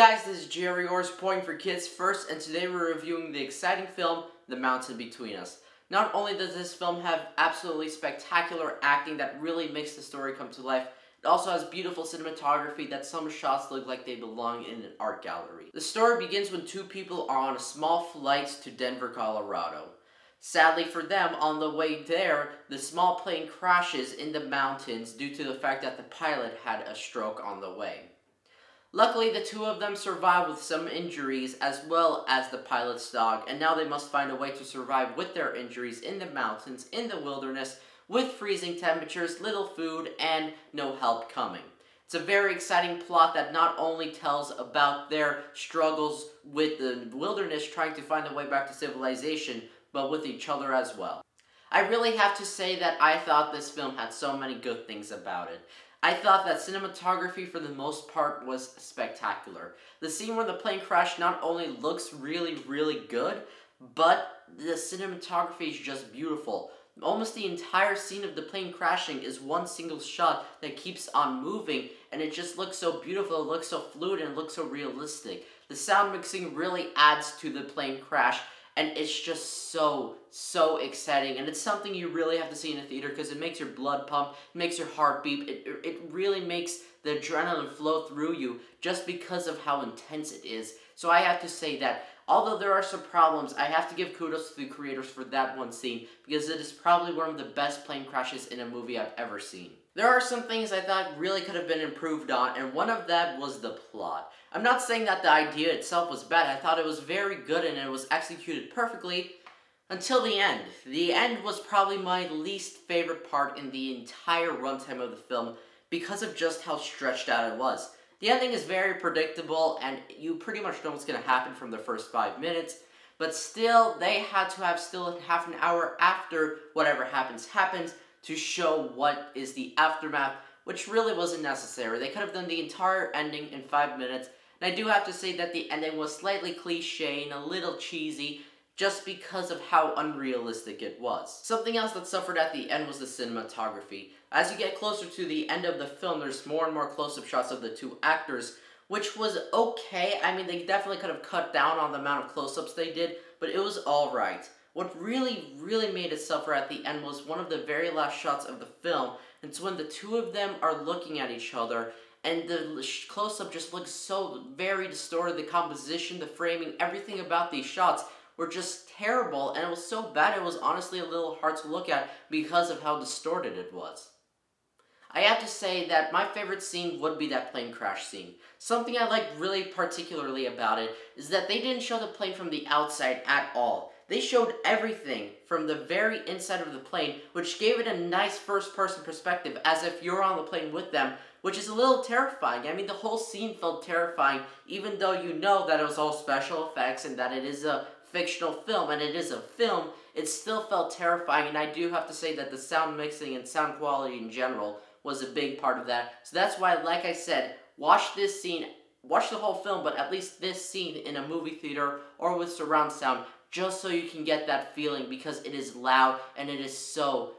guys, this is Gerry Point for Kids First, and today we're reviewing the exciting film, The Mountain Between Us. Not only does this film have absolutely spectacular acting that really makes the story come to life, it also has beautiful cinematography that some shots look like they belong in an art gallery. The story begins when two people are on a small flight to Denver, Colorado. Sadly for them, on the way there, the small plane crashes in the mountains due to the fact that the pilot had a stroke on the way. Luckily, the two of them survive with some injuries, as well as the pilot's dog, and now they must find a way to survive with their injuries in the mountains, in the wilderness, with freezing temperatures, little food, and no help coming. It's a very exciting plot that not only tells about their struggles with the wilderness trying to find a way back to civilization, but with each other as well. I really have to say that I thought this film had so many good things about it. I thought that cinematography for the most part was spectacular. The scene where the plane crashed not only looks really good, but the cinematography is just beautiful. Almost the entire scene of the plane crashing is one single shot that keeps on moving, and it just looks so beautiful, it looks so fluid, and it looks so realistic. The sound mixing really adds to the plane crash, and it's just so exciting, and it's something you really have to see in a theater because it makes your blood pump, it makes your heart beat, it really makes the adrenaline flow through you just because of how intense it is. So I have to say that, although there are some problems, I have to give kudos to the creators for that one scene because it is probably one of the best plane crashes in a movie I've ever seen. There are some things I thought really could have been improved on, and one of that was the plot. I'm not saying that the idea itself was bad. I thought it was very good and it was executed perfectly until the end. The end was probably my least favorite part in the entire runtime of the film because of just how stretched out it was. The ending is very predictable and you pretty much know what's going to happen from the first 5 minutes, but still, they had to have still half an hour after whatever happens to show what is the aftermath, which really wasn't necessary. They could have done the entire ending in 5 minutes, and I do have to say that the ending was slightly cliche and a little cheesy, just because of how unrealistic it was. Something else that suffered at the end was the cinematography. As you get closer to the end of the film, there's more and more close-up shots of the two actors, which was okay. I mean, they definitely could have cut down on the amount of close-ups they did, but it was alright. What really made it suffer at the end was one of the very last shots of the film. It's when the two of them are looking at each other, and the close-up just looks so very distorted. The composition, the framing, everything about these shots were just terrible, and it was so bad it was honestly a little hard to look at because of how distorted it was. I have to say that my favorite scene would be that plane crash scene. Something I liked really particularly about it is that they didn't show the plane from the outside at all. They showed everything from the very inside of the plane, which gave it a nice first-person perspective, as if you're on the plane with them, which is a little terrifying. I mean, the whole scene felt terrifying, even though you know that it was all special effects and that it is a fictional film, and it is a film, it still felt terrifying, and I do have to say that the sound mixing and sound quality in general was a big part of that. So that's why, like I said, watch this scene, watch the whole film, but at least this scene in a movie theater or with surround sound, just so you can get that feeling, because it is loud and it is so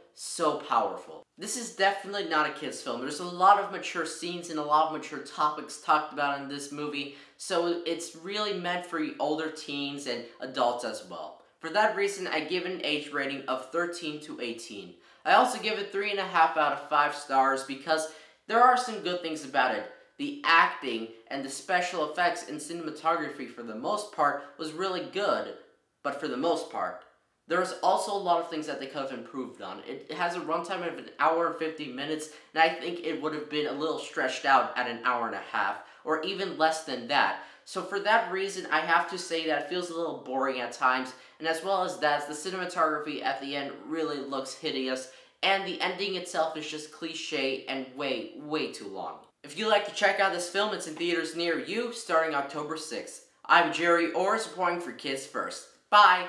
powerful. This is definitely not a kid's film. There's a lot of mature scenes and a lot of mature topics talked about in this movie, so it's really meant for older teens and adults as well. For that reason, I give it an age rating of 13 to 18. I also give it 3.5 out of 5 stars because there are some good things about it. The acting and the special effects and cinematography for the most part was really good, but for the most part. There's also a lot of things that they could have improved on. It has a runtime of 1 hour and 50 minutes, and I think it would have been a little stretched out at 1.5 hours, or even less than that. So for that reason, I have to say that it feels a little boring at times, and as well as that, the cinematography at the end really looks hideous, and the ending itself is just cliche and way too long. If you'd like to check out this film, it's in theaters near you, starting October 6th. I'm Gerry, supporting for Kids First. Bye!